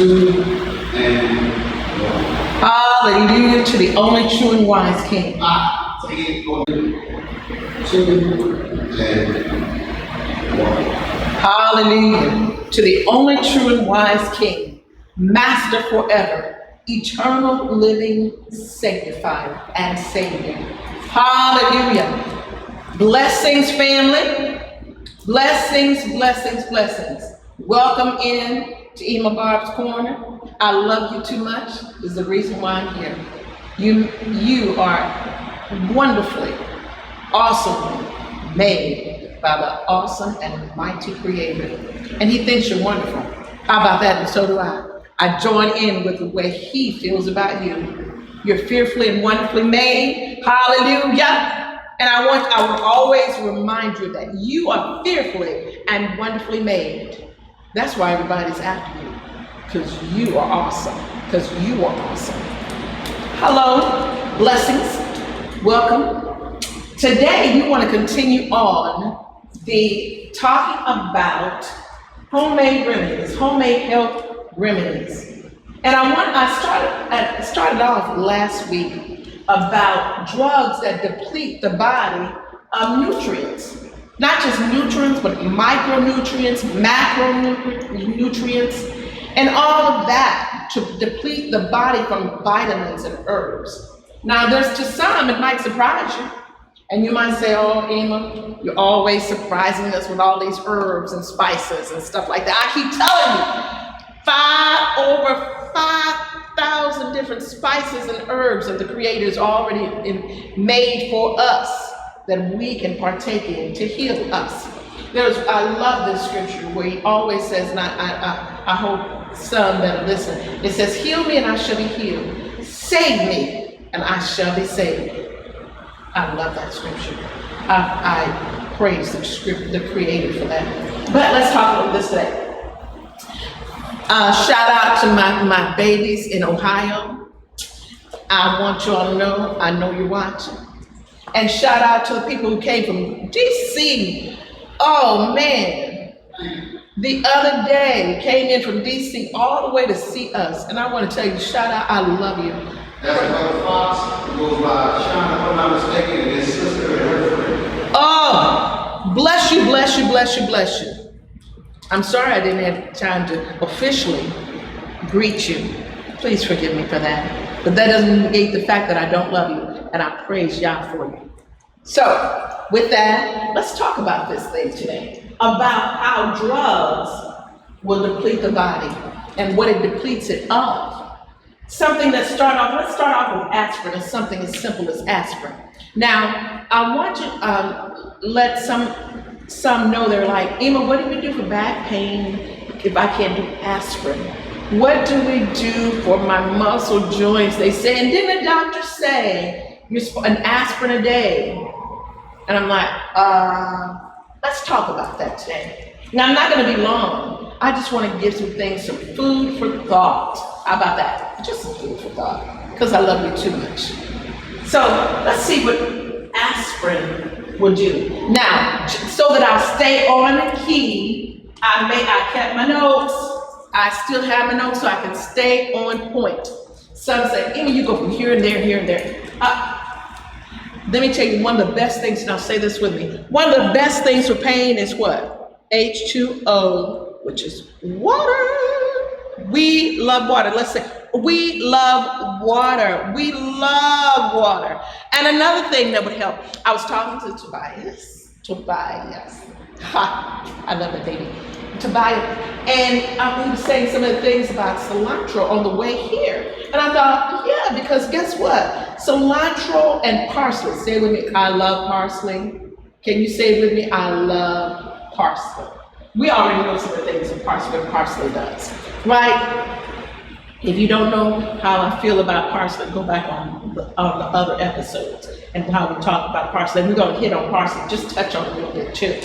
two, and one. Hallelujah to the only true and wise King. Two, and one. Hallelujah to the only true and wise King, Master forever, eternal, living, sanctifier, and Savior. Hallelujah. Blessings, family. Blessings, blessings, blessings. Welcome in to EmA Barbs Corner. I love you too much is the reason why I'm here. You are wonderfully, awesomely made by the awesome and mighty Creator. And He thinks you're wonderful. How about that? And so do I. I join in with the way He feels about you. You're fearfully and wonderfully made. Hallelujah. And I will always remind you that you are fearfully and wonderfully made. That's why everybody's after you, because you are awesome, because you are awesome. Hello, blessings, welcome. Today we want to continue on the talking about homemade remedies, homemade health remedies. And I started off last week about drugs that deplete the body of nutrients. Not just nutrients, but micronutrients, macronutrients, and all of that to deplete the body from vitamins and herbs. Now, to some, it might surprise you. And you might say, oh, EmA, you're always surprising us with all these herbs and spices and stuff like that. I keep telling you, over 5,000 different spices and herbs that the Creator's already made for us that we can partake in to heal us. I love this scripture where He always says, and I hope some that are listening, it says, heal me and I shall be healed. Save me and I shall be saved. I love that scripture. I praise the Creator for that. But let's talk about this today. Shout out to my babies in Ohio. I want you all to know, I know you're watching. And shout out to the people who came from DC. Oh man, the other day came in from DC all the way to see us. And I want to tell you, shout out, I love you. That's Brother Fox, who goes by Sean, if I'm not mistaken, and his sister and her friend. Oh, bless you, bless you, bless you, bless you. I'm sorry I didn't have time to officially greet you. Please forgive me for that. But that doesn't negate the fact that I don't love you, and I praise Yah for you. So, with that, let's talk about this thing today, about how drugs will deplete the body and what it depletes it of. Let's start off with aspirin, and something as simple as aspirin. Now, I want to let some know, they're like, EmA, what do we do for back pain if I can't do aspirin? What do we do for my muscle joints? They say, and didn't the doctor say an aspirin a day? And I'm like, let's talk about that today. Now, I'm not going to be long. I just want to give some food for thought. How about that? Just some food for thought, because I love you too much. So let's see what aspirin will do. Now, so that I'll stay on the key, I kept my notes. I still have my notes so I can stay on point. Some say, EmA, you go from here and there, here and there. Let me tell you one of the best things, and I'll say this with me. One of the best things for pain is what? H2O, which is water. We love water. Let's say, we love water. We love water. And another thing that would help, I was talking to Tobias. Ha, I love that baby. Tobias, and he was saying some of the things about cilantro on the way here. And I thought, yeah, because guess what? Cilantro and parsley. Say it with me, I love parsley. Can you say it with me? I love parsley. We already know some of the things that parsley does, right? If you don't know how I feel about parsley, go back on the other episodes and how we talk about parsley. We're going to hit on parsley, just touch on it a little bit too.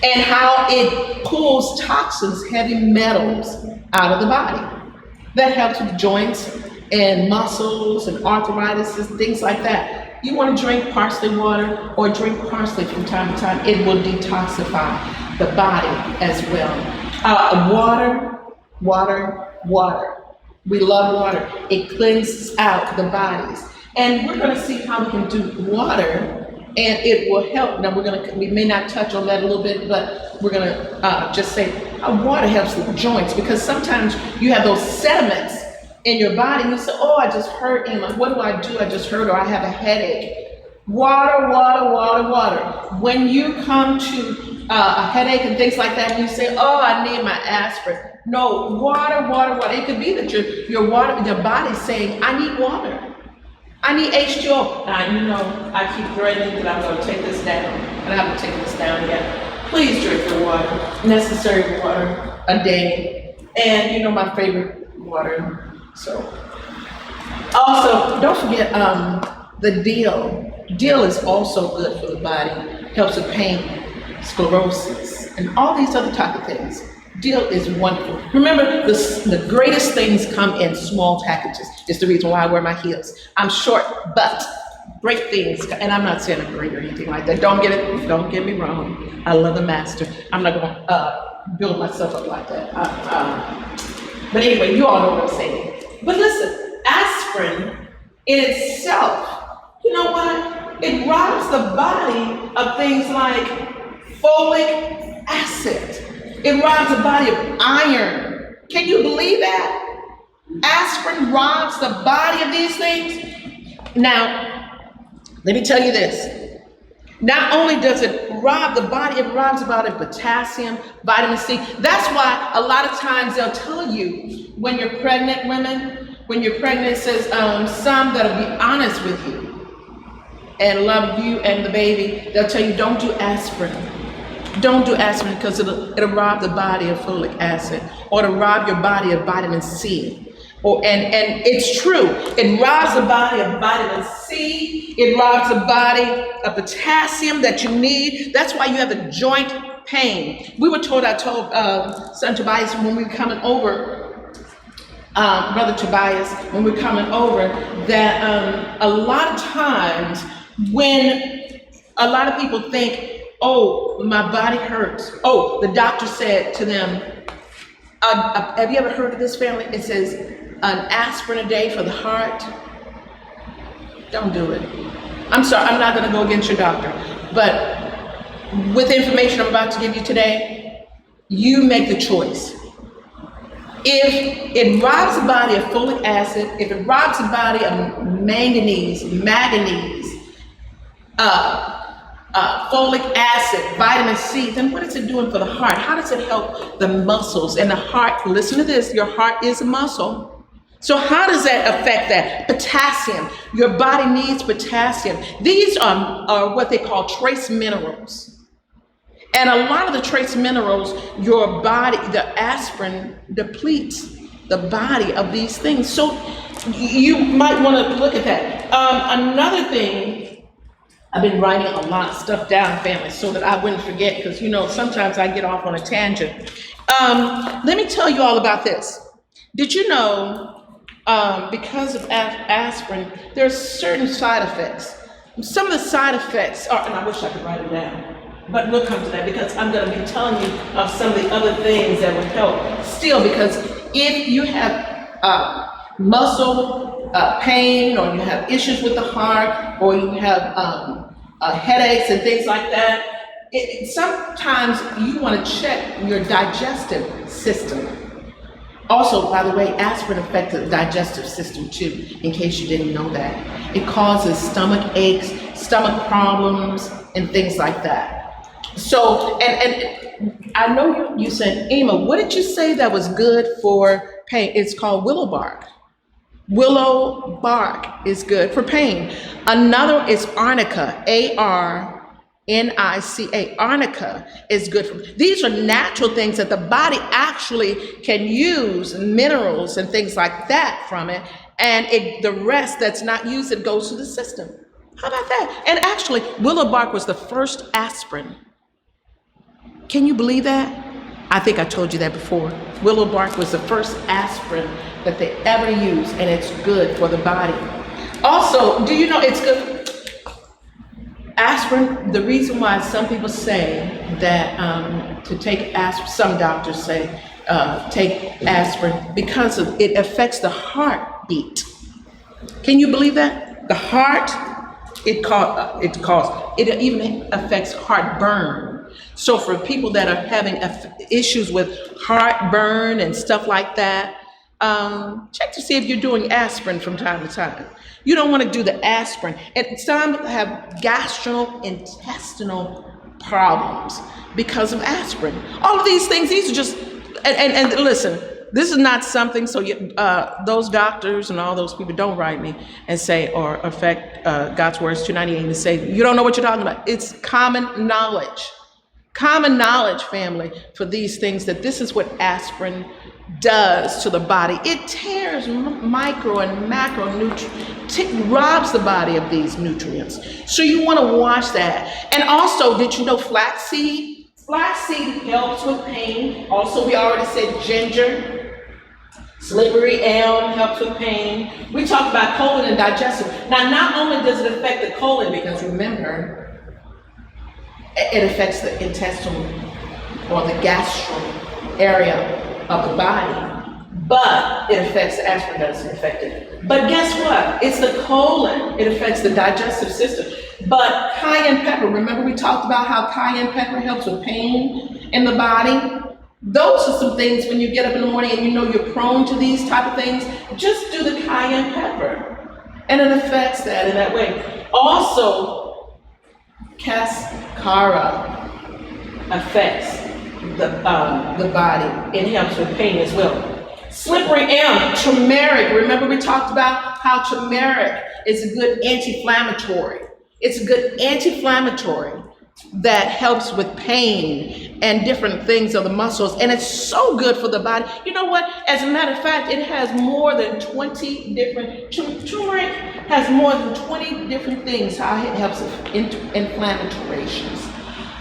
And how it pulls toxins, heavy metals out of the body. That helps with joints and muscles and arthritis and things like that. You want to drink parsley water or drink parsley from time to time. It will detoxify the body as well. Water Water, water. We love water. It cleanses out the bodies. And we're going to see how we can do water, and it will help. Now we may not touch on that a little bit, but we're going to just say how water helps the joints, because sometimes you have those sediments in your body and you say, oh, I just hurt, EmA. What do? I just hurt, or I have a headache. Water, water, water, water. When you come to a headache and things like that, and you say, oh, I need my aspirin. No, water, water, water. It could be that your body's saying, I need water. I need H2O. Now, I keep threatening that I'm going to take this down, and I haven't taken this down yet. Please drink your water, necessary water a day. And my favorite water. So, also, don't forget the dill. Dill is also good for the body, helps with pain, sclerosis, and all these other type of things. Dill is wonderful. Remember, the greatest things come in small packages. It's the reason why I wear my heels. I'm short, but great things, and I'm not saying I'm great or anything like that. Don't get me wrong. I love the master. I'm not going to build myself up like that. But anyway, you all know what I'm saying. But listen, aspirin in itself, you know what? It robs the body of things like folic acid. It robs the body of iron. Can you believe that? Aspirin robs the body of these things. Now, let me tell you this. Not only does it rob the body, it robs the body of potassium, vitamin C. That's why a lot of times they'll tell you when you're pregnant, women, when you're pregnant, it says some that'll be honest with you and love you and the baby. They'll tell you, don't do aspirin. Don't do aspirin because it'll rob the body of folic acid, or it'll rob your body of vitamin C. And it's true. It robs the body of vitamin C. It robs the body of potassium that you need. That's why you have the joint pain. I told son Tobias when we were coming over, brother Tobias, when we were coming over, that a lot of times when a lot of people think, oh, my body hurts. Oh, the doctor said to them, have you ever heard of this, family? It says an aspirin a day for the heart. Don't do it. I'm sorry, I'm not going to go against your doctor. But with the information I'm about to give you today, you make the choice. If it robs the body of folic acid, if it robs the body of manganese, folic acid, vitamin C, then what is it doing for the heart? How does it help the muscles? And the heart, listen to this, your heart is a muscle. So how does that affect that? Potassium, your body needs potassium. These are what they call trace minerals. And a lot of the trace minerals, your body, the aspirin depletes the body of these things. So you might want to look at that. Another thing, I've been writing a lot of stuff down, family, so that I wouldn't forget, because sometimes I get off on a tangent. Let me tell you all about this. Did you know, because of aspirin, there are certain side effects. Some of the side effects are, and I wish I could write them down, but we'll come to that, because I'm going to be telling you of some of the other things that would help still, because if you have muscle pain, or you have issues with the heart, or you have headaches and things like that, sometimes you want to check your digestive system. Also, by the way, aspirin affects the digestive system too, in case you didn't know that. It causes stomach aches, stomach problems, and things like that. So, and I know you said, EmA, what did you say that was good for pain? It's called willow bark. Willow bark is good for pain. Another is arnica, ARNICA. Arnica is good for, these are natural things that the body actually can use, minerals and things like that from it, and the rest that's not used, it goes to the system. How about that? And actually, willow bark was the first aspirin. Can you believe that? I think I told you that before. Willow bark was the first aspirin that they ever used, and it's good for the body. Also, do you know it's good? Aspirin, the reason why some people say that to take aspirin, some doctors say take aspirin because it affects the heartbeat. Can you believe that? The heart, it even affects heartburn. So for people that are having issues with heartburn and stuff like that, check to see if you're doing aspirin from time to time. You don't want to do the aspirin. And some have gastrointestinal problems because of aspirin. All of these things, these are just, and listen, this is not something, so those doctors and all those people don't write me and say, or affect God's Words 298 and say, you don't know what you're talking about. It's common knowledge. Common knowledge, family, for these things, that this is what aspirin does to the body. It tears micro and macro nutrients, robs the body of these nutrients. So you want to watch that. And also, did you know flaxseed? Flaxseed helps with pain. Also, we already said ginger. Slippery elm helps with pain. We talked about colon and digestive. Now, not only does it affect the colon, because remember, it affects the intestinal or the gastro area of the body, but it affects the aspirin doesn't affect it. But guess what? It's the colon. It affects the digestive system. But cayenne pepper, remember we talked about how cayenne pepper helps with pain in the body? Those are some things when you get up in the morning and you know you're prone to these type of things, just do the cayenne pepper. And it affects that in that way. Also, cascara affects the body. It helps with pain as well. Slippery elm, turmeric. Remember we talked about how turmeric is a good anti-inflammatory. It's a good anti-inflammatory that helps with pain and different things of the muscles. And it's so good for the body. You know what? As a matter of fact, it has more than 20 different, turmeric has more than 20 different things how it helps with inflammations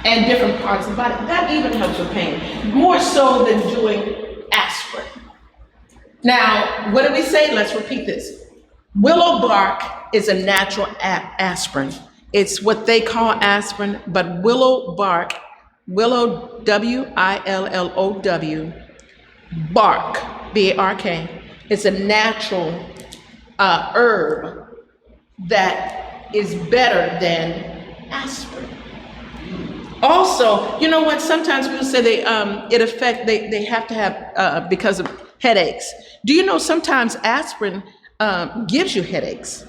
and different parts of the body. That even helps with pain, more so than doing aspirin. Now, what did we say? Let's repeat this. Willow bark is a natural aspirin. It's what they call aspirin, but willow bark, willow, W-I-L-L-O-W, bark, B-A-R-K, it's a natural herb that is better than aspirin. Also, you know what? Sometimes people say they have to have because of headaches. Do you know sometimes aspirin gives you headaches?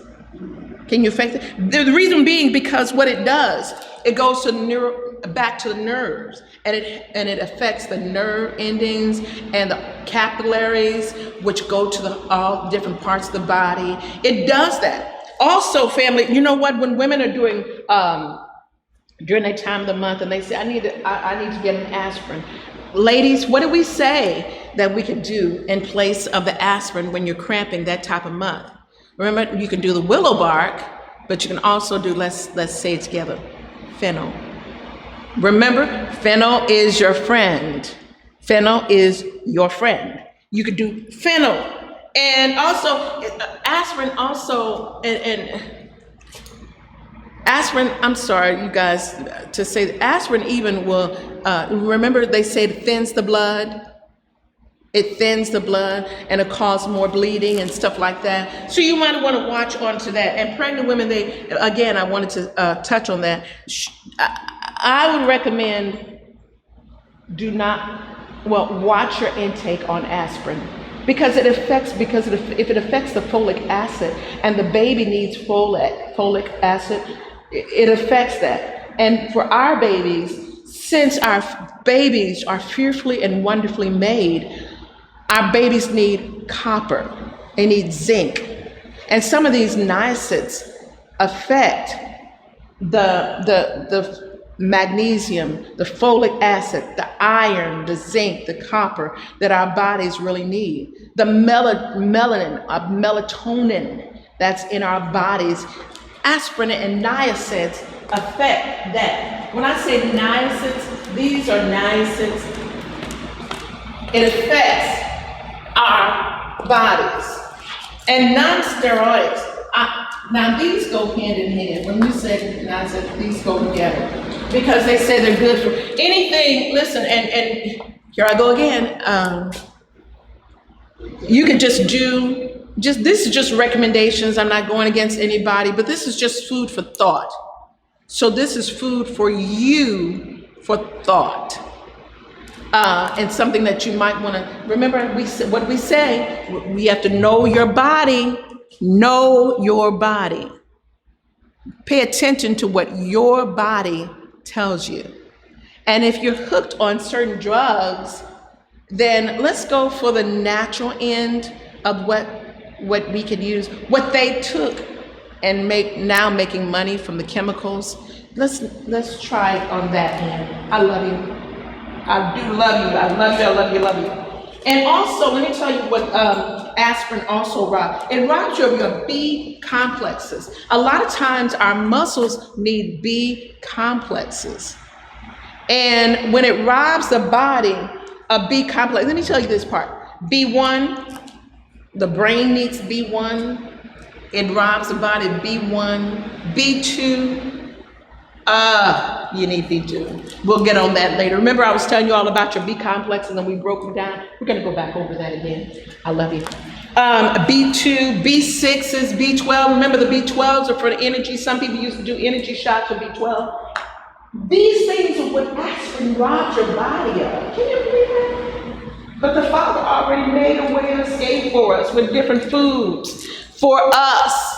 Can you affect it? The reason being because what it does, it goes to back to the nerves, and it affects the nerve endings and the capillaries, which go to all different parts of the body. It does that. Also, family, you know what? When women are doing during that time of the month, and they say, I need to get an aspirin. Ladies, what do we say that we can do in place of the aspirin when you're cramping that type of month? Remember, you can do the willow bark, but you can also do, let's say it together, fennel. Remember, fennel is your friend. Fennel is your friend. You could do fennel. And also, aspirin also, and aspirin, I'm sorry, you guys, to say that aspirin even will, remember they say it thins the blood? It thins the blood and it causes more bleeding and stuff like that. So you might want to watch onto that. And pregnant women, again, I wanted to touch on that. I would recommend watch your intake on aspirin because if it affects the folic acid and the baby needs folic acid, it affects that. And for our babies, since our babies are fearfully and wonderfully made, our babies need copper, they need zinc. And some of these NIACIDs affect the magnesium, the folic acid, the iron, the zinc, the copper that our bodies really need. The melatonin that's in our bodies. Aspirin and NIACIDs affect that. When I say NIACIDs, these are NIACIDs. It affects our bodies. And non-steroids, now these go hand in hand. When you say NIACIDs, these go together because they say they're good for anything. Listen, and Here I go again. You can just this is just recommendations. I'm not going against anybody, but this is just food for thought. So this is food for you for thought. And something that you might want to remember. What we say, we have to know your body. Know your body. Pay attention to what your body tells you. And if you're hooked on certain drugs, then let's go for the natural end of what we could use. What they took and making money from the chemicals. Let's try it on that end. I love you. I do love you. I love you. I love you. I love you. And also, let me tell you what aspirin also robs. It robs you of your B complexes. A lot of times our muscles need B complexes. And when it robs the body of B complex, let me tell you this part. B1, the brain needs B1. It robs the body of B1. B2, you need B2. We'll get on that later. Remember I was telling you all about your B complexes and we broke them down? We're gonna go back over that again. I love you. B2, B6s, B12. Remember the B12s are for the energy. Some people used to do energy shots with B12. These things are what aspirin robs your body of. Can you believe that? But the Father already made a way of escape for us with different foods for us.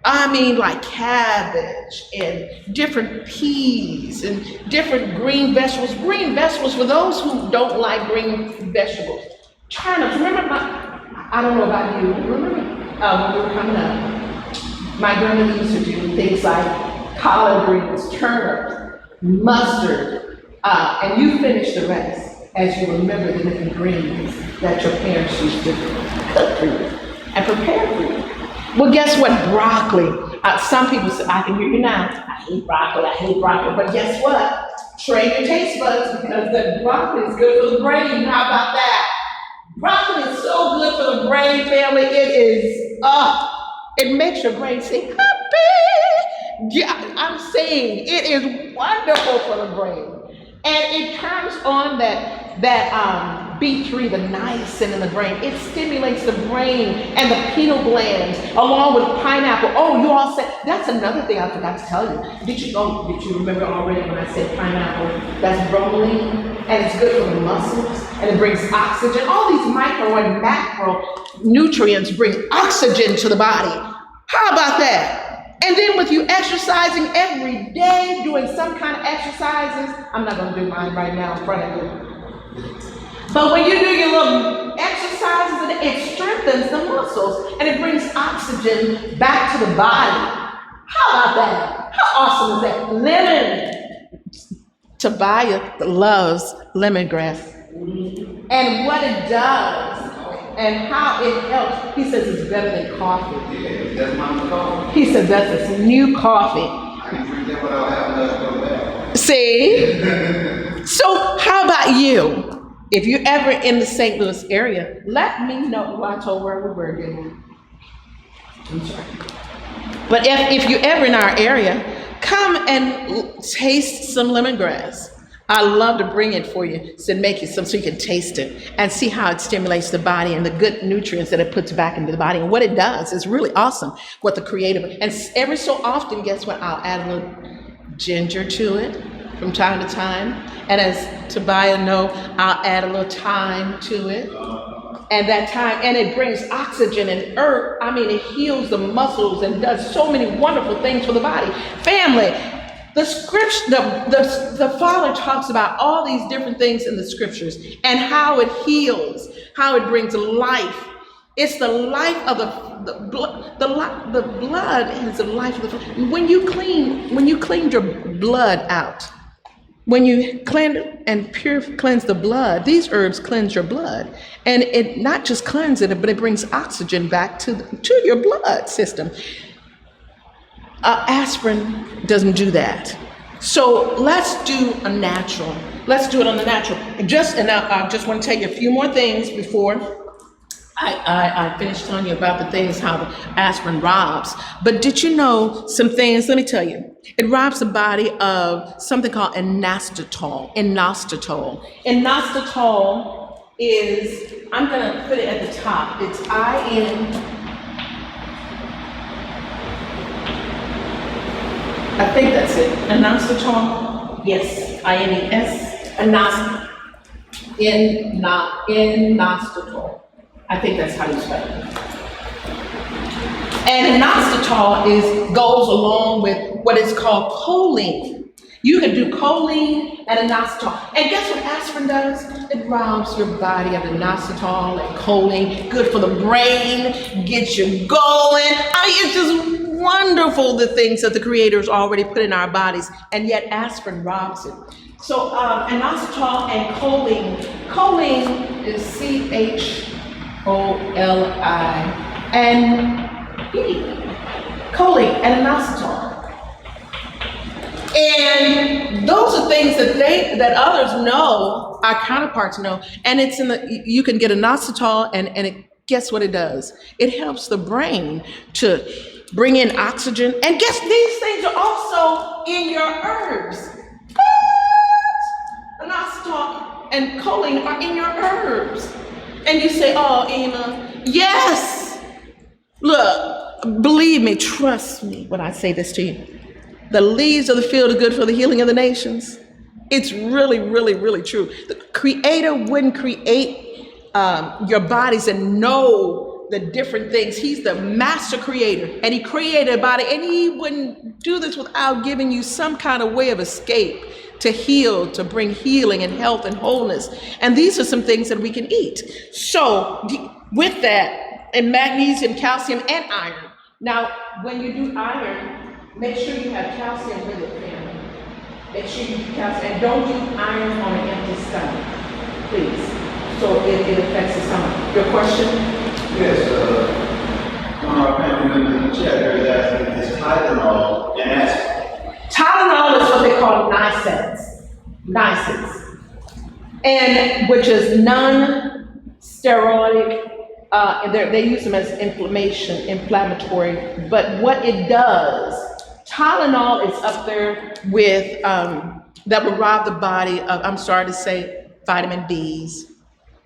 I mean, like cabbage and different peas and different green vegetables. Green vegetables, for those who don't like green vegetables. Turnips, remember I don't know about you, remember when we were coming up, my grandmother used to do things like collard greens, turnips, mustard, and you finish the rest as you remember the different greens that your parents used to cook for you and prepare for you. Well, guess what? Broccoli. Some people say, I can hear you now. I hate broccoli. But guess what? Train your taste buds because the broccoli is good for the brain. How about that? Broccoli is so good for the brain, family. It makes your brain say, happy. Yeah, I'm saying it is wonderful for the brain. And it turns on that B3, the niacin in the brain. It stimulates the brain and the pineal glands along with pineapple. Oh, you all said, that's another thing I forgot to tell you. Did you remember already when I said pineapple? That's bromelain and it's good for the muscles and it brings oxygen. All these micro and macro nutrients bring oxygen to the body. How about that? And then with you exercising every day, doing some kind of exercises, I'm not going to do mine right now in front of you. But when you do your little exercises, it strengthens the muscles and it brings oxygen back to the body. How about that? How awesome is that? Lemon. Tobiah loves lemongrass. And what it does and how it helps, he says it's better than coffee. Yeah, that's my coffee. He said that's this new coffee. I can drink that without having to go back. See? So how about you? If you're ever in the St. Louis area, let me know. Well, I told where we were again. I'm sorry. But if you're ever in our area, come and taste some lemongrass. I love to bring it for you, so make you some so you can taste it and see how it stimulates the body and the good nutrients that it puts back into the body. And what it does is really awesome, what the creative, and every so often, guess what? I'll add a little ginger to it from time to time. And as Tobiah know, I'll add a little thyme to it. And that thyme, and it brings oxygen and earth. I mean, it heals the muscles and does so many wonderful things for the body. Family, the scripture, the Father talks about all these different things in the scriptures and how it heals, how it brings life. It's the life of the blood. The blood is the life of the. When you clean your blood out, when you cleanse and cleanse the blood, these herbs cleanse your blood, and it not just cleanses it, but it brings oxygen back to your blood system. Aspirin doesn't do that. So let's do a natural. Let's do it on the natural. I just want to tell you a few more things before I finished telling you about the things, how the aspirin robs. But did you know some things? Let me tell you. It robs the body of something called inositol. Inositol is, I'm going to put it at the top. It's I think that's it. Inositol. Yes, INES. Inositol. I think that's how you spell it. And inositol goes along with what is called choline. You can do choline and inositol. And guess what aspirin does? It robs your body of inositol and choline. Good for the brain, gets you going. It's just wonderful, the things that the Creator's already put in our bodies, and yet aspirin robs it. So inositol and choline. Choline is CHOLINE. Choline and inositol. And those are things that others know, our counterparts know, and it's you can get inositol and guess what it does? It helps the brain to bring in oxygen. And guess these things are also in your herbs. What? Inositol and choline are in your herbs. And you say, oh, EmA, yes. Look, believe me, trust me when I say this to you. The leaves of the field are good for the healing of the nations. It's really, really, really true. The Creator wouldn't create your bodies and know the different things. He's the master creator, and he created a body, and he wouldn't do this without giving you some kind of way of escape to heal, to bring healing and health and wholeness. And these are some things that we can eat. So with that, and magnesium, calcium, and iron. Now, when you do iron, make sure you have calcium with it, family. Make sure you do calcium, and don't do iron on an empty stomach, please. So it affects the stomach. Your question? Yes, one of our family members in the chat here is asking, is Tylenol an aspirin? Tylenol is what they call NSAIDs, and which is non-steroidic. They use them as inflammatory, but what it does, Tylenol is up there with, that will rob the body of, I'm sorry to say, vitamin Bs,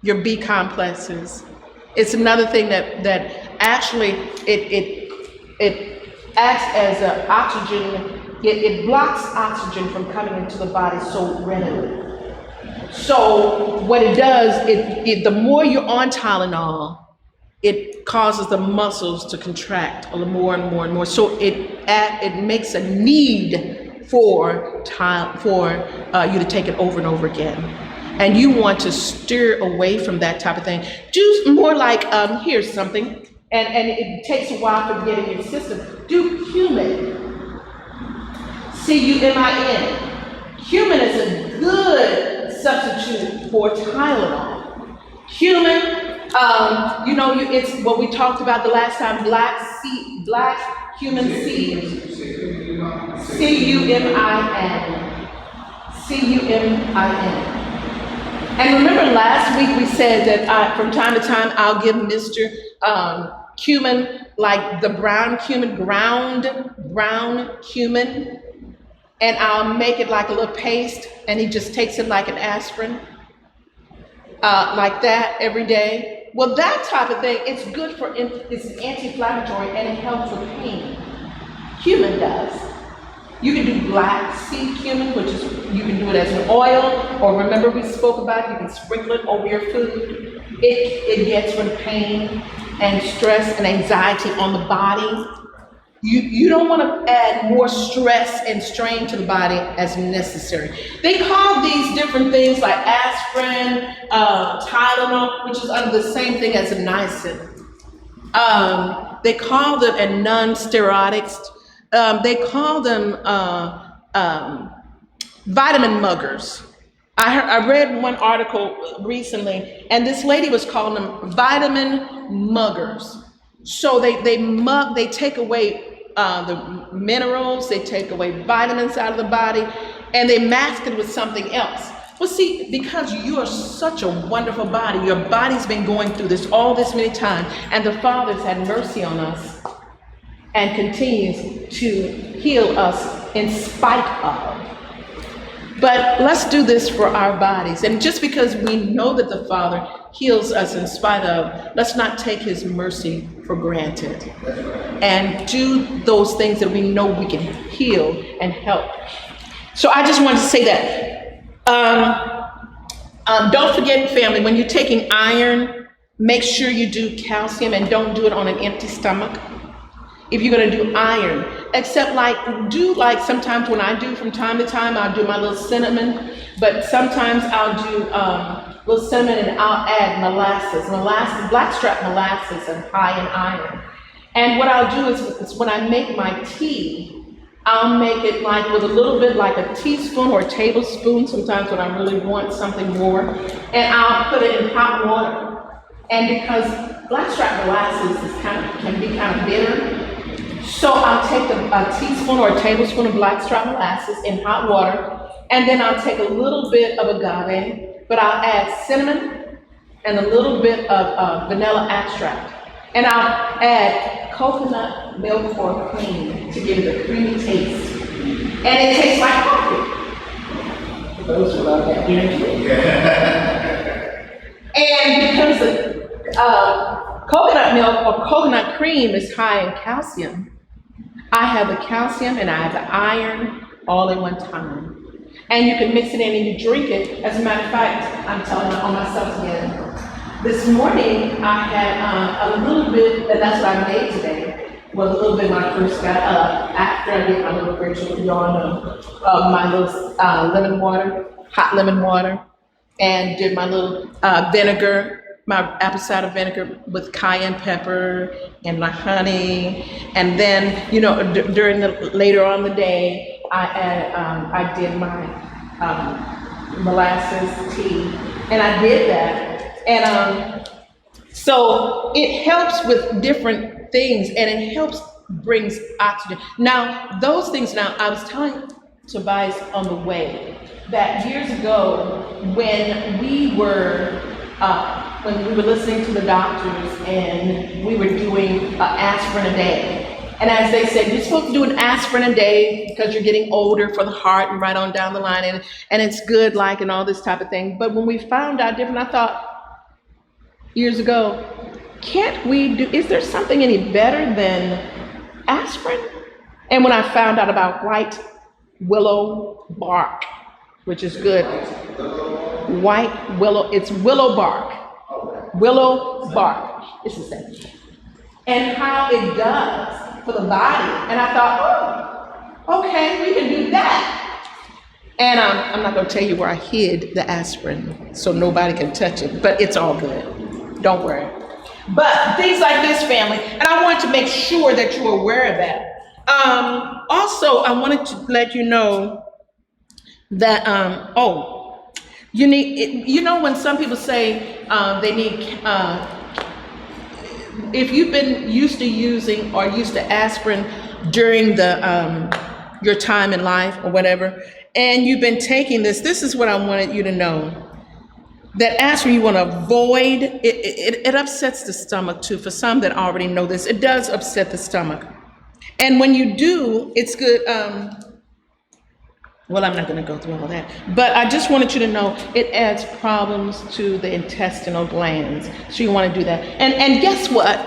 your B complexes. It's another thing that actually, it acts as an oxygen, it blocks oxygen from coming into the body so readily. So what it does, the more you're on Tylenol, it causes the muscles to contract a little more and more and more. So it makes a need for you to take it over and over again. And you want to steer away from that type of thing. Do more like, here's something, and it takes a while to get in your system. Do cumin, CUMIN. Cumin is a good substitute for Tylenol. Cumin, it's what we talked about the last time, black cumin seed, CUMIN. And remember last week we said that from time to time I'll give Mr. Cumin, like the brown cumin, ground brown cumin, and I'll make it like a little paste, and he just takes it like an aspirin, like that every day. Well, that type of thing, it's good for, it's anti-inflammatory, and it helps with pain. Cumin does. You can do black seed cumin, which is, you can do it as an oil, or remember we spoke about, you can sprinkle it over your food. It gets rid of pain and stress and anxiety on the body. You don't want to add more stress and strain to the body as necessary. They call these different things like aspirin, Tylenol, which is under the same thing as a niacin. They call them, and non-steroidics, they call them vitamin muggers. I read one article recently, and this lady was calling them vitamin muggers. So they take away the minerals, they take away vitamins out of the body, and they mask it with something else. Well, see, because you are such a wonderful body, your body's been going through this all this many times, and the Father's had mercy on us and continues to heal us in spite of. But let's do this for our bodies. And just because we know that the Father heals us in spite of, let's not take his mercy for granted. And do those things that we know we can heal and help. So I just wanted to say that. Don't forget, family, when you're taking iron, make sure you do calcium and don't do it on an empty stomach. If you're gonna do iron, except do sometimes when I do from time to time, I'll do my little cinnamon, but sometimes I'll do little cinnamon and I'll add molasses, blackstrap molasses and high in iron. And what I'll do is when I make my tea, I'll make it with a little bit like a teaspoon or a tablespoon, sometimes when I really want something more, and I'll put it in hot water. And because blackstrap molasses can be kind of bitter, so I'll take a teaspoon or a tablespoon of blackstrap molasses in hot water, and then I'll take a little bit of agave, but I'll add cinnamon and a little bit of vanilla extract. And I'll add coconut milk or cream to give it a creamy taste. And it tastes like coffee. For those who love that energy. And because coconut milk or coconut cream is high in calcium, I have the calcium and I have the iron all in one time. And you can mix it in and you drink it. As a matter of fact, I'm telling on myself again. This morning I had a little bit, and that's what I made today, was a little bit when I first got up, after I did my little ritual, you all know, my little lemon water, hot lemon water, and did my little vinegar, my apple cider vinegar with cayenne pepper and my honey, and then later on the day I did my molasses tea, and I did that, and so it helps with different things, and it helps brings oxygen. Now those things. Now I was telling Tobias on the way that years ago when we were listening to the doctors and we were doing aspirin a day. And as they said, you're supposed to do an aspirin a day because you're getting older for the heart and right on down the line, and it's good and all this type of thing. But when we found out different, I thought years ago, is there something any better than aspirin? And when I found out about white willow bark, which is good. White willow, it's willow bark. Willow bark, it's the same. And how it does for the body. And I thought, okay, we can do that. And I'm not gonna tell you where I hid the aspirin so nobody can touch it, but it's all good, don't worry. But things like this, family, and I wanted to make sure that you're aware of that. Also, I wanted to let you know that, you need, when some people say they need, if you've been used to using or used to aspirin during your time in life or whatever, and you've been taking this is what I wanted you to know. That aspirin you want to avoid, it upsets the stomach too. For some that already know this, it does upset the stomach. And when you do, it's good. Well, I'm not going to go through all that, but I just wanted you to know it adds problems to the intestinal glands. So you want to do that. And guess what?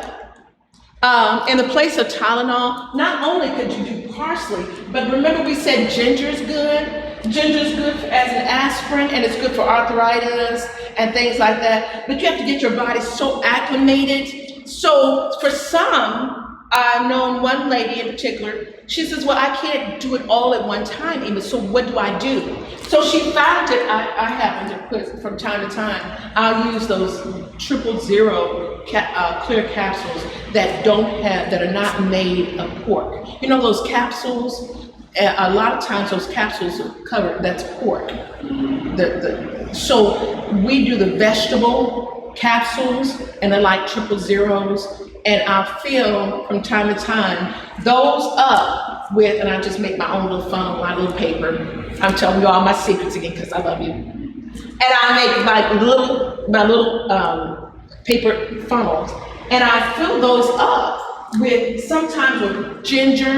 In the place of Tylenol, not only could you do parsley, but remember we said ginger's good. Ginger's good as an aspirin, and it's good for arthritis and things like that. But you have to get your body so acclimated. So for some, I've known one lady in particular, she says, well, I can't do it all at one time, EmA, so what do I do? So she found it, I happen to put from time to time, I'll use those 000 clear capsules that are not made of pork. You know those capsules? A lot of times those capsules are covered, that's pork. So we do the vegetable capsules, and they're like 000s. And I'll fill from time to time those up and I just make my own little funnel, my little paper. I'm telling you all my secrets again because I love you. And I make my little paper funnels, and I fill those up sometimes with ginger,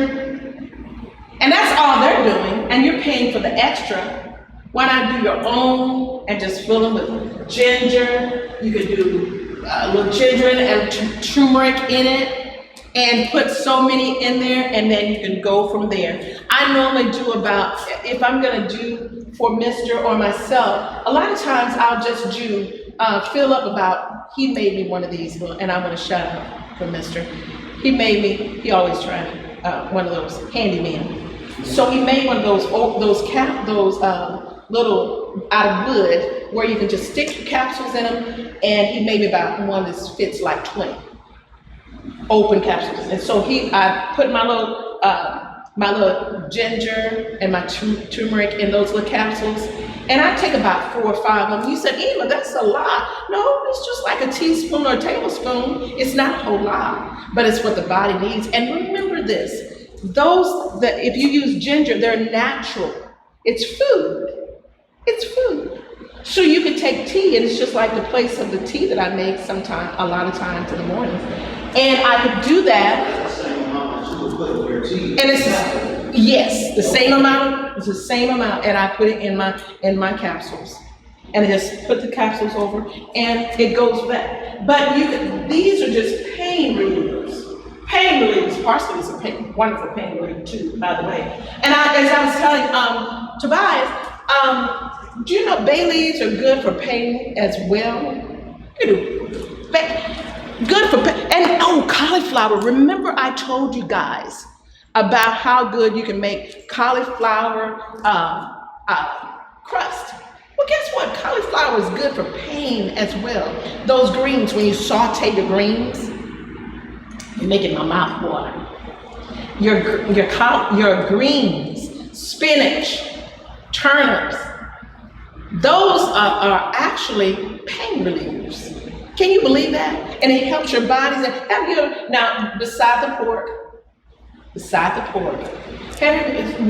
and that's all they're doing, and you're paying for the extra. Why not do your own and just fill them with ginger? You could do a little ginger and turmeric in it, and put so many in there, and then you can go from there. I normally do about, if I'm gonna do for Mr. or myself, a lot of times I'll just do, fill up about, he made me one of these, and I'm gonna shout out for Mr. He always tried one of those handyman. So he made one of those little out of wood where you can just stick your capsules in them, and he made me about one that fits like 20 open capsules. And so I put my little ginger and my turmeric in those little capsules, and I take about 4 or 5 of them. You said, EmA, that's a lot. No, it's just like a teaspoon or a tablespoon. It's not a whole lot, but it's what the body needs. And remember this, if you use ginger, they're natural. It's food. It's food. So you could take tea, and it's just like the place of the tea that I make a lot of times in the mornings. And I could do that. That's the same amount that you would put in your tea. And it's the same amount. It's the same amount, and I put it in my capsules, and I just put the capsules over, and it goes back. But these are just pain relievers. Pain relievers. Parsley is a wonderful pain reliever too, by the way. And as I was telling Tobias, do you know bay leaves are good for pain as well? You do. Good for pain. And cauliflower. Remember I told you guys about how good you can make cauliflower crust. Well, guess what? Cauliflower is good for pain as well. Those greens, when you saute your greens, you're making my mouth water. Your greens, spinach, turnips, those are actually pain relievers. Can you believe that? And it helps your bodies. Now, beside the pork,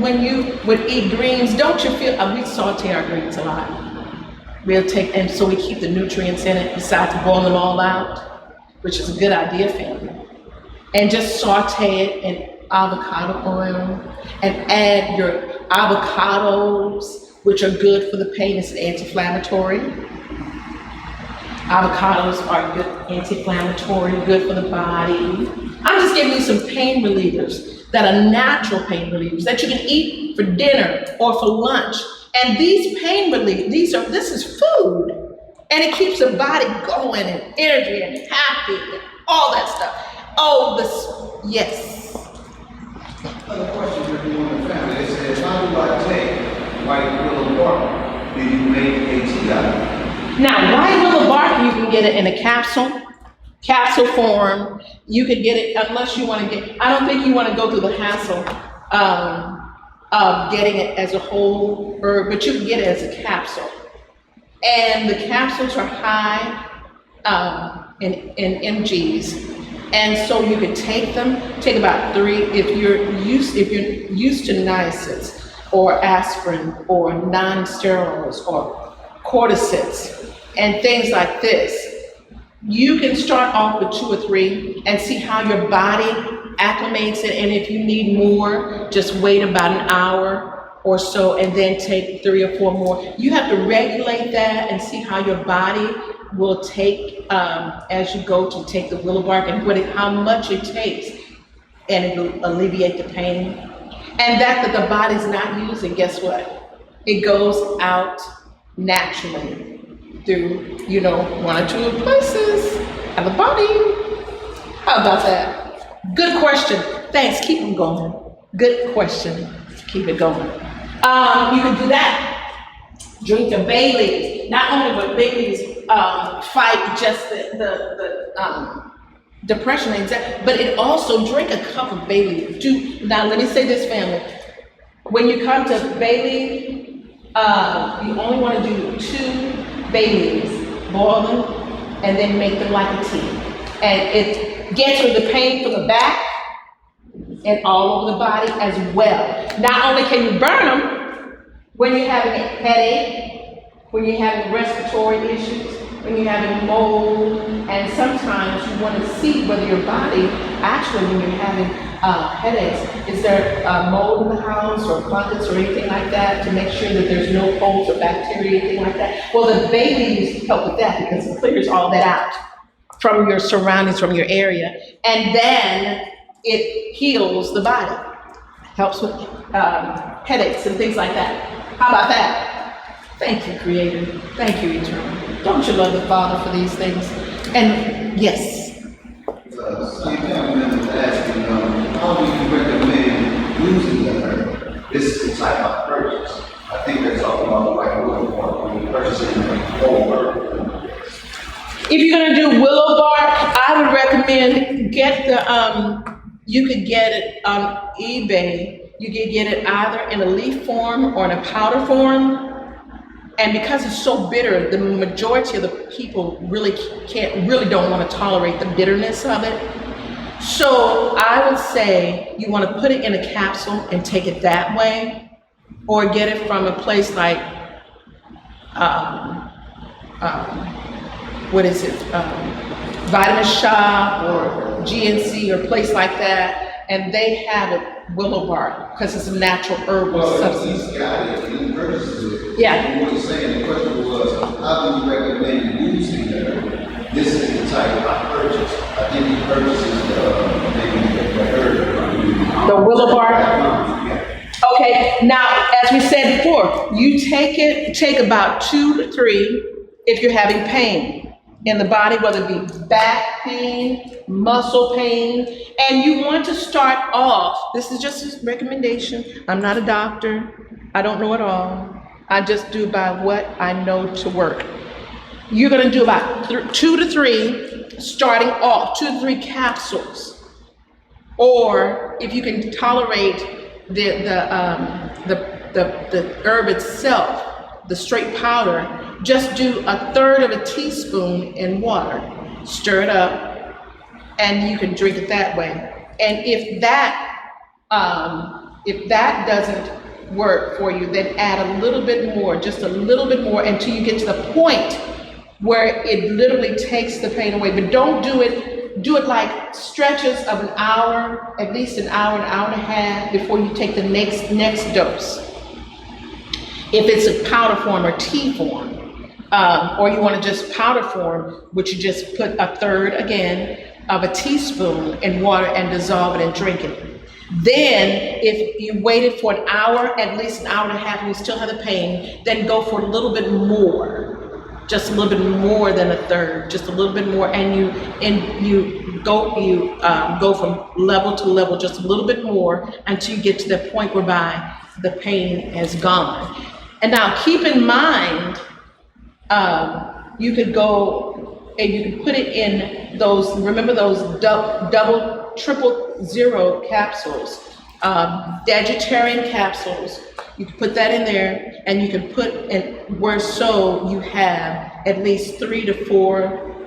when you would eat greens, don't you feel, we saute our greens a lot. And so we keep the nutrients in it besides boiling them all out, which is a good idea, family. And just saute it in avocado oil and add your avocados, which are good for the pain. It's anti-inflammatory. Avocados are good anti-inflammatory, good for the body. I'm just giving you some pain relievers that are natural pain relievers that you can eat for dinner or for lunch. And these pain relievers, this is food, and it keeps the body going and energy and happy and all that stuff. Yes. Another question for everyone in the family. It says, how do I take white willow bark? Do you make a tea out of it? Now, white willow bark, you can get it in a capsule form. You can get it, unless you want to I don't think you want to go through the hassle of getting it as a whole herb, but you can get it as a capsule. And the capsules are high in mgs. And so you can take about 3, if you're used to NIACIDs or aspirin or non-steroids or corticosteroids and things like this. You can start off with 2 or 3 and see how your body acclimates it. And if you need more, just wait about an hour or so and then take 3 or 4 more. You have to regulate that and see how your body will take as you go to take the willow bark and how much it takes, and it will alleviate the pain. And that the body's not using, guess what? It goes out naturally through, 1 or 2 places of the body. How about that? Good question. Thanks, keep them going. Good question, keep it going. You can do that. Drink the bay leaves. Not only will bay leaves fight just the depression and anxiety, but it also drink a cup of bay leaf. Now let me say this, family. When you come to bay leaf, you only want to do 2 bay leaves, boil them, and then make them like a tea. And it gets rid of the pain from the back and all over the body as well. Not only can you burn them when you're having a headache, when you're having respiratory issues, when you're having mold, and sometimes you want to see whether your body, actually when you're having headaches, is there mold in the house or fungus or anything like that, to make sure that there's no molds or bacteria, anything like that. Well, the baby used to help with that because it clears all that out from your surroundings, from your area, and then it heals the body, helps with headaches and things like that. How about that? Thank you, Creator. Thank you, Eternal. Don't you love the Father for these things? And yes. Some family members asking, how do you recommend using the herb? This is the type of purchase. I think they're talking about the right willow bark when you're purchasing the whole herb. If you're gonna do willow bark, I would recommend get the, you could get it on eBay. You could get it either in a leaf form or in a powder form. And because it's so bitter, the majority of the people really don't want to tolerate the bitterness of it. So I would say you want to put it in a capsule and take it that way, or get it from a place like, Vitamin Shop or GNC or a place like that, and they have it willow bark because it's a natural herbal substance. He's got it, and he purchases it. Yeah. What he's saying, the question was, how do you recommend using the herb? This is the type I purchase. I think he purchases the herb. The willow bark? Okay, now, as we said before, you take about 2 to 3 if you're having pain in the body, whether it be back pain, muscle pain, and you want to start off, this is just a recommendation, I'm not a doctor, I don't know it all, I just do by what I know to work. You're gonna do about 2 to 3, starting off, 2 to 3 capsules. Or if you can tolerate the herb itself, the straight powder, just do 1/3 of a teaspoon in water, stir it up, and you can drink it that way. And if that doesn't work for you, then add a little bit more, just a little bit more, until you get to the point where it literally takes the pain away. But don't do it like stretches of an hour, at least an hour and a half before you take the next dose. If it's a powder form or tea form, or you want to just powder form, which you just put 1/3 again of a teaspoon in water and dissolve it and drink it. Then if you waited for an hour, at least an hour and a half, and you still have the pain, then go for a little bit more, just a little bit more than 1/3, just a little bit more, and you go from level to level, just a little bit more, until you get to the point whereby the pain has gone. And now keep in mind, you could go and you can put it in those, remember those double, triple zero capsules, vegetarian capsules. You can put that in there, and you can put in where so you have at least 3 to 4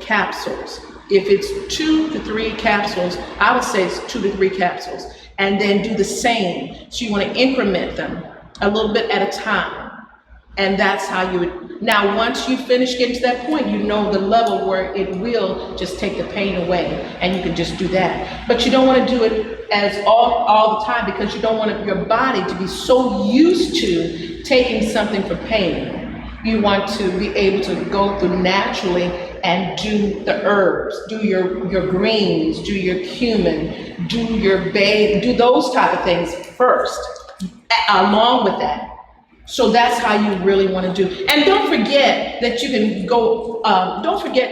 capsules. If it's 2 to 3 capsules, I would say it's 2 to 3 capsules, and then do the same. So you want to increment them a little bit at a time. And that's how you would, now once you finish getting to that point, you know the level where it will just take the pain away, and you can just do that. But you don't want to do it as all the time, because you don't want your body to be so used to taking something for pain. You want to be able to go through naturally and do the herbs, do your greens, do your cumin, do your babe, do those type of things first, along with that. So that's how you really want to do. And don't forget that you can go, don't forget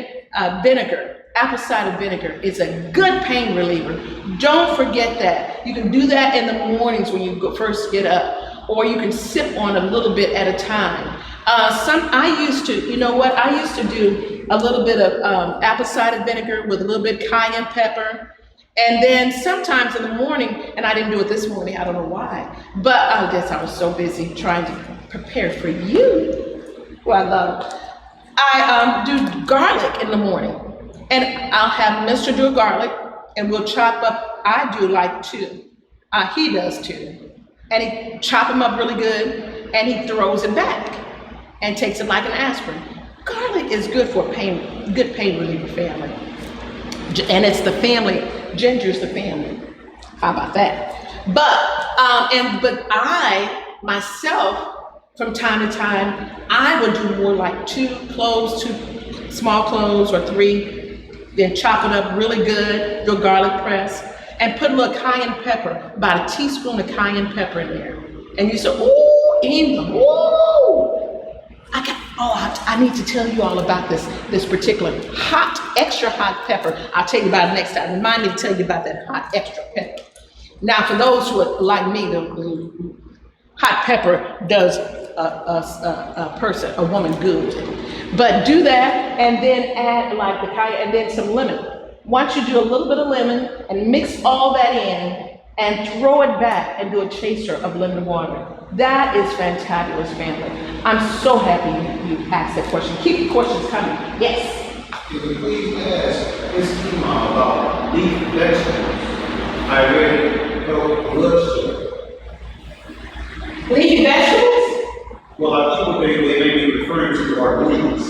vinegar. Apple cider vinegar is a good pain reliever. Don't forget that. You can do that in the mornings when you first get up, or you can sip on a little bit at a time. I used to, you know what? I used to do a little bit of apple cider vinegar with a little bit cayenne pepper. And then sometimes in the morning, and I didn't do it this morning, I don't know why, but I guess I was so busy trying to prepare for you, who I love. I do garlic in the morning, and I'll have Mr. do a garlic, and we'll chop up, I do like 2, he does too, and he chop them up really good, and he throws it back. and takes it like an aspirin. Garlic is good for good pain reliever, family. And it's the family, ginger's the family. How about that? But I, myself, from time to time, I would do more like 2 small cloves or 3, then chop it up really good, do a garlic press, and put a little cayenne pepper, about a teaspoon of cayenne pepper in there. And you say, ooh, EmA, ooh. I need to tell you all about this particular extra hot pepper. I'll tell you about it next time. Remind me to tell you about that hot extra pepper. Now, for those who are like me, the hot pepper does a woman good. But do that and then add like the cayenne and then some lemon. Once you do a little bit of lemon and mix all that in and throw it back and do a chaser of lemon water. That is fantabulous, family. I'm so happy you asked that question. Keep the questions coming. Yes? If you please ask Ms. EmA about leaf vegetables, I read help blood sugar. Leafy vegetables? Well, I think what they may be referring to are leeks.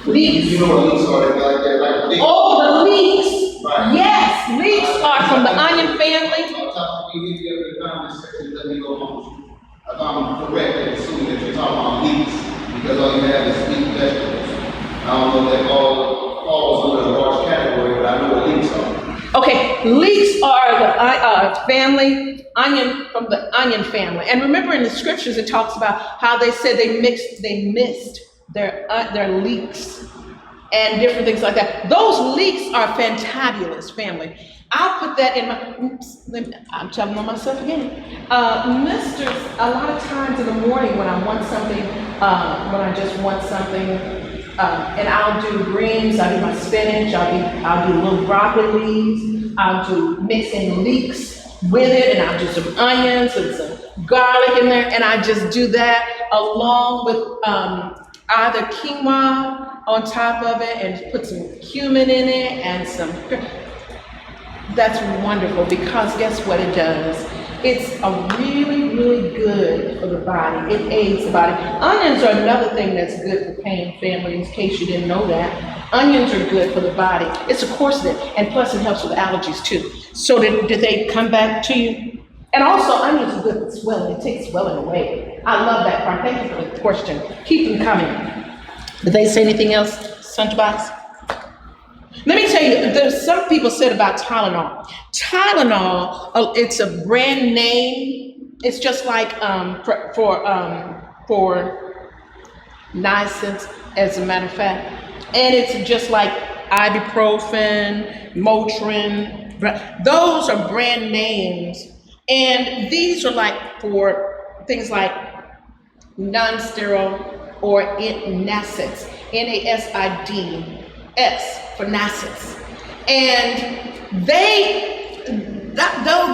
Leeks. You know what leeks are? They're like that, like leeks. Oh, the leeks. Right. Yes, leeks are from the onion family. I'll talk to you in the comment section, let me go home. If I'm correct in assuming that you're talking about leeks, because all you have is leaf vegetables. I don't know if that all falls under a large category, but I know what leeks are. Okay, leeks are the family, onion, from the onion family. And remember in the scriptures it talks about how they said they missed their leeks and different things like that. Those leeks are fantabulous, family. I'll put that in I'm telling on myself again. A lot of times in the morning when I want something, when I just want something, and I'll do greens, I'll do my spinach, I'll do little broccoli leaves, I'll do mixing leeks with it, and I'll do some onions and some garlic in there, and I just do that along with either quinoa on top of it and put some cumin in it and some. That's wonderful because guess what it does? It's a really, really good for the body. It aids the body. Onions are another thing that's good for pain, family, in case you didn't know that. Onions are good for the body. It's a quercetin, and plus it helps with allergies too. So did they come back to you? And also onions are good for swelling. It takes swelling away. I love that part. Thank you for the question. Keep them coming. Did they say anything else, Sunchbox? Let me tell you, there's some people said about Tylenol. Tylenol, it's a brand name. It's just like for Niacin, as a matter of fact. And it's just like ibuprofen, Motrin. Those are brand names. And these are like for things like non-sterile or NASIDs, NASIDs for NASIDs. And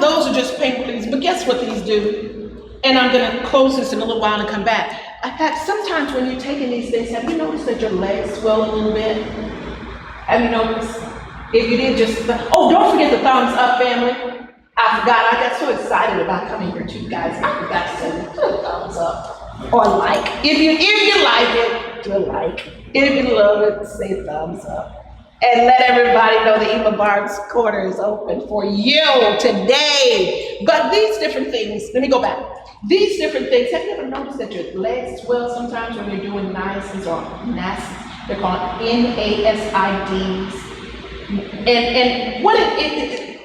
those are just pain relievers, but guess what these do? And I'm gonna close this in a little while and come back. Sometimes when you're taking these things, have you noticed that your legs swell a little bit? Have you noticed? If you did, don't forget the thumbs up, family. I forgot, I got so excited about coming here to you guys. I forgot to say, put a thumbs up or like. If you like it, do a like. If you love it, say thumbs up. And let everybody know the EmA Barbs Corner is open for you today. But these different things, let me go back. These different things, have you ever noticed that your legs swell sometimes when you're doing NASIDs or NASIDs? They're called NASIDs. And what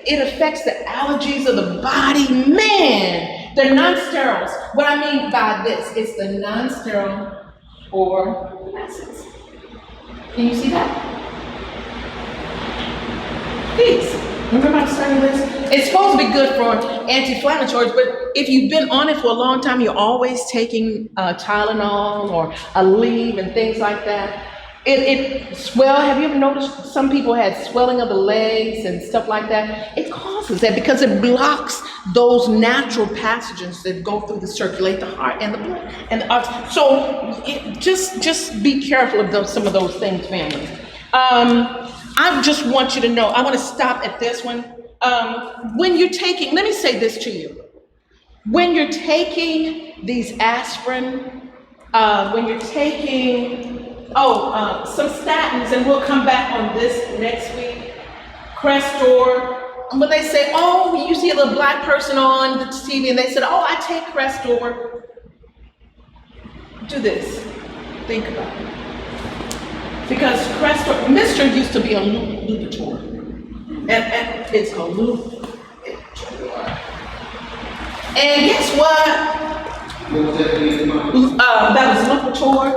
it affects the allergies of the body. Man, they're non-sterols. What I mean by this is the non-sterile or NASIDs. Can you see that? These. Remember I started this? It's supposed to be good for anti-inflammatories, but if you've been on it for a long time, you're always taking Tylenol or Aleve and things like that. It swell. Have you ever noticed some people had swelling of the legs and stuff like that? It causes that because it blocks those natural passages that go through to circulate the heart and the blood and the arteries. So just be careful of some of those things, family. I just want you to know, I want to stop at this one. When you're taking, let me say this to you. When you're taking these aspirin, when you're taking, some statins, and we'll come back on this next week, Crestor. When they say, oh, you see a little black person on the TV and they said, oh, I take Crestor. Do this. Think about it. Because Crestor, Mr. used to be a Lupitor. And it's a Lupitor. And guess what? That was Lupitor.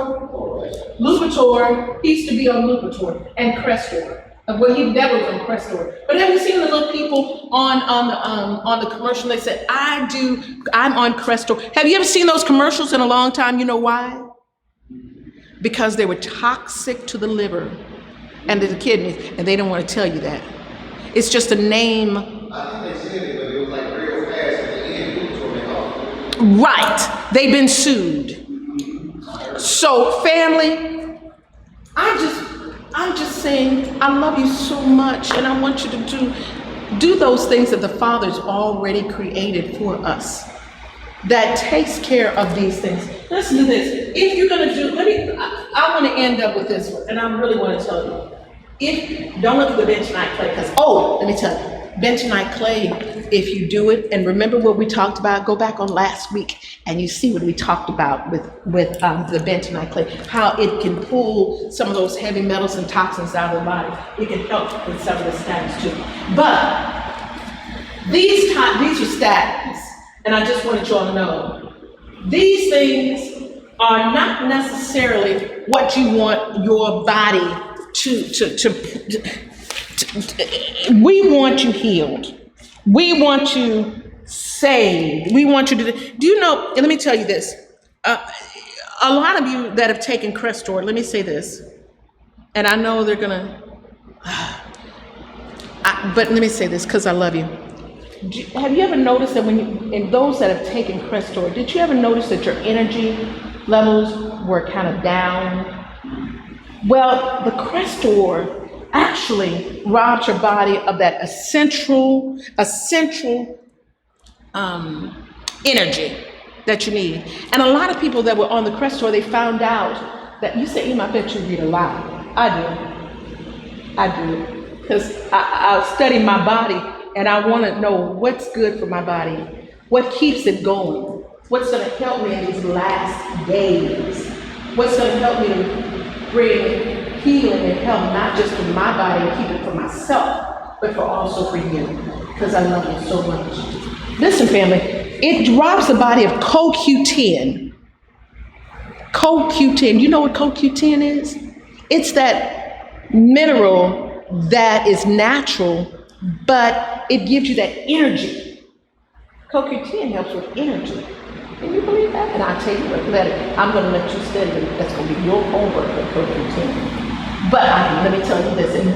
Lupitor, he used to be on Lupitor and Crestor. Well, he never was on Crestor. But have you seen the little people on the commercial? They said, I'm on Crestor. Have you ever seen those commercials in a long time? You know why? Because they were toxic to the liver and to the kidneys, and they don't want to tell you that. It's just a name. I think they said it, but it was like real fast at the end. It was what they called. Right. They've been sued. So, family, I'm just saying, I love you so much, and I want you to do those things that the Father's already created for us, that takes care of these things. Listen to this. If you're going to do, I want to end up with this one, and I really want to tell you. Don't look at the bentonite clay, because, let me tell you, bentonite clay, if you do it, and remember what we talked about, go back on last week, and you see what we talked about with the bentonite clay, how it can pull some of those heavy metals and toxins out of the body. It can help with some of the statins too. But these are statins, and I just wanted you all to know, these things are not necessarily what you want your body we want you healed. We want you saved. We want you to, do you know, and let me tell you this, a lot of you that have taken Crestor, let me say this, and I know they're gonna, but let me say this because I love you. Have you ever noticed that in those that have taken Crestor, did you ever notice that your energy levels were kind of down? Well, the Crestor actually robs your body of that essential energy that you need. And a lot of people that were on the Crestor, they found out that, you say, EmA, I bet you read a lot. I do. Because I study my body, and I want to know what's good for my body, what keeps it going, what's going to help me in these last days, what's going to help me to bring healing and health, not just for my body and keep it for myself, but also for you, because I love you so much. Listen, family, it robs the body of CoQ10. CoQ10, you know what CoQ10 is? It's that mineral that is natural, but it gives you that energy. CoQ10 helps with energy. Can you believe that? And I'll tell you what, I'm going to let you study it. That's going to be your homework with CoQ10. But let me tell you this, and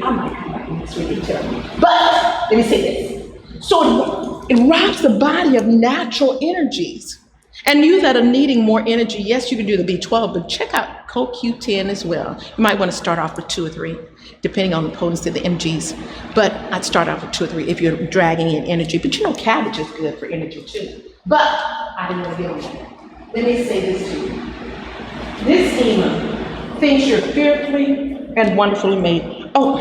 I might come back next week and tell you. But let me say this. So it robs the body of natural energies. And you that are needing more energy, yes, you can do the B12, but check out CoQ10 as well. You might want to start off with 2 or 3, depending on the potency of the mgs. But I'd start off with 2 or 3 if you're dragging in energy. But you know, cabbage is good for energy too. But I didn't want to get on that. Let me say this to you. This EmA thinks you're fearfully and wonderfully made. Oh,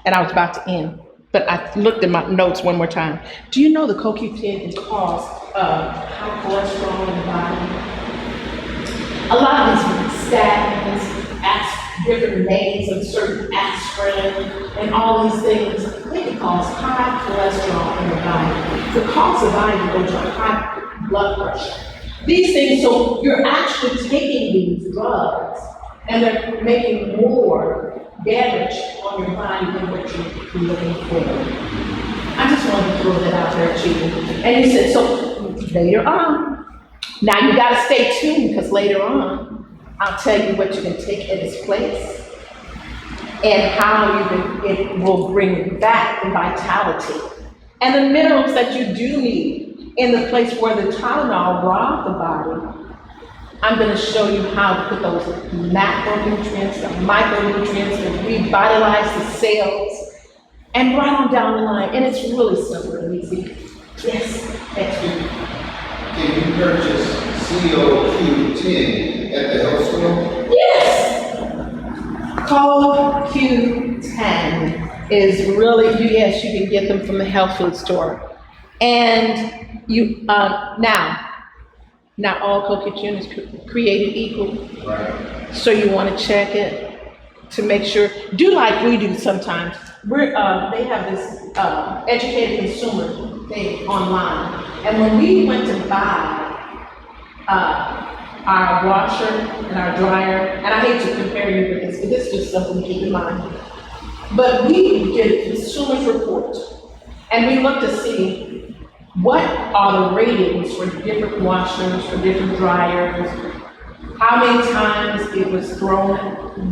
and I was about to end, but I looked at my notes one more time. Do you know the CoQ10 can cause high cholesterol in the body? A lot of these statins, different names of certain aspirin, and all these things, they can cause high cholesterol in the body. To cause the body to go to a high blood pressure. These things, so you're actually taking these drugs, and they're making more damage on your body than what you're looking for. I just wanted to throw that out there to you. And he said, so later on, now you gotta stay tuned, because later on, I'll tell you what you can take in its place and how it will bring back the vitality and the minerals that you do need in the place where the Tylenol robbed the body. I'm going to show you how to put those macronutrients, the micronutrients, that revitalize the cells, and right on down the line. And it's really simple and easy. Yes, thank you. Can you purchase COQ10 at the health store? Yes. Code Q10 is really, yes, you can get them from the health food store. And you, not all CoQ10 is created equal. Right. So you want to check it to make sure, do like we do sometimes. They have this educated consumer thing online. And when we went to buy our washer and our dryer, and I hate to compare you with this, but this is just something to keep in mind. But we did a consumer's report, and we looked to see what are the ratings for different washers, for different dryers, how many times it was thrown,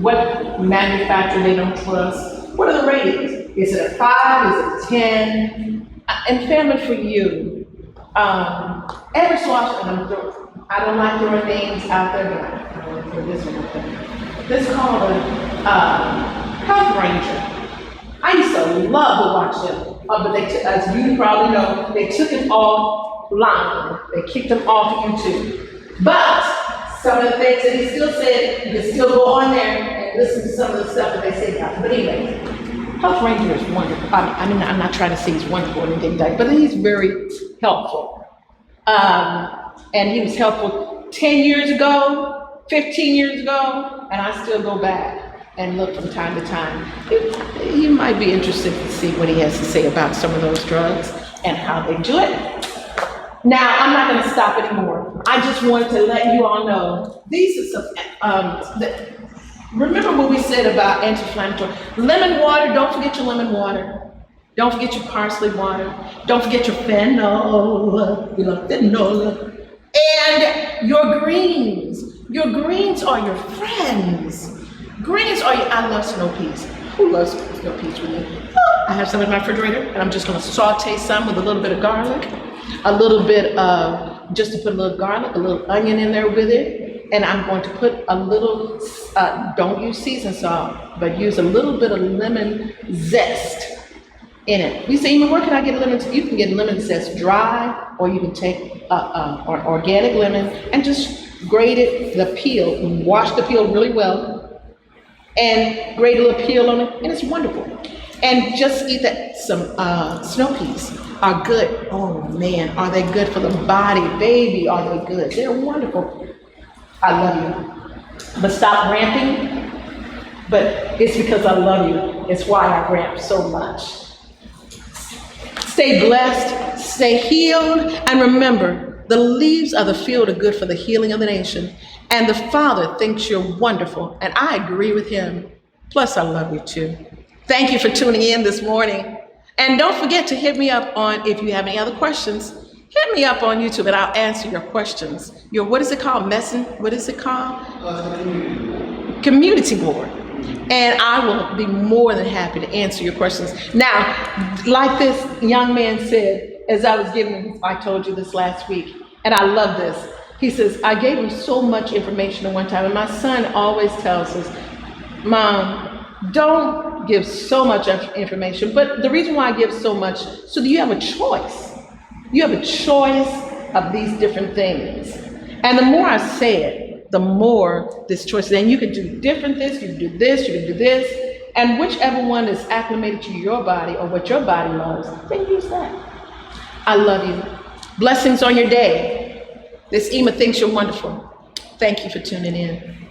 what manufacturer they don't trust, what are the ratings? Is it a 5, is it a 10? And family for you, every so often, I don't like throwing names out there, but I want to throw this one out there. This is called a Health Ranger. I used to love to watch them, but as you probably know, they took it offline. They kicked them off YouTube. But some of the things that he still said, you can still go on there and listen to some of the stuff that they say about it. But anyway, Health Ranger is wonderful. I mean, I'm not trying to say he's wonderful or anything like that, but he's very helpful. And he was helpful 10 years ago, 15 years ago, and I still go back and look from time to time. You might be interested to see what he has to say about some of those drugs and how they do it. Now, I'm not going to stop anymore. I just wanted to let you all know, these are some, remember what we said about anti-inflammatory. Lemon water, don't forget your lemon water. Don't forget your parsley water. Don't forget your fennel. You love fennel. And your greens. Your greens are your friends. Greens are your, I love snow peas. Who loves snow peas with me? I have some in my refrigerator, and I'm just gonna saute some with a little bit of garlic, a little bit of, just to put a little garlic, a little onion in there with it, and I'm going to put a little, don't use seasoned salt, but use a little bit of lemon zest in it. You say, where can I get lemon? You can get lemon zest dry, or you can take organic lemon and just grate it, the peel, wash the peel really well, and grate a little peel on it, and it's wonderful. And just eat that. Some snow peas are good. Oh man, are they good for the body? Baby, are they good? They're wonderful. I love you. But stop ramping. But it's because I love you. It's why I ramp so much. Stay blessed, stay healed, and remember, the leaves of the field are good for the healing of the nation. And the Father thinks you're wonderful, and I agree with him. Plus, I love you too. Thank you for tuning in this morning. And don't forget to hit me up on, if you have any other questions, hit me up on YouTube and I'll answer your questions. Your, what is it called? What is it called? Community board. And I will be more than happy to answer your questions. Now, like this young man said, as I was giving, I told you this last week, and I love this. He says, I gave him so much information at one time, and my son always tells us, Mom, don't give so much information, but the reason why I give so much, so that you have a choice. You have a choice of these different things. And the more I say it, the more this choice, then you can do different this, you can do this, you can do this, and whichever one is acclimated to your body or what your body loves, then use that. I love you. Blessings on your day. This EmA thinks you're wonderful. Thank you for tuning in.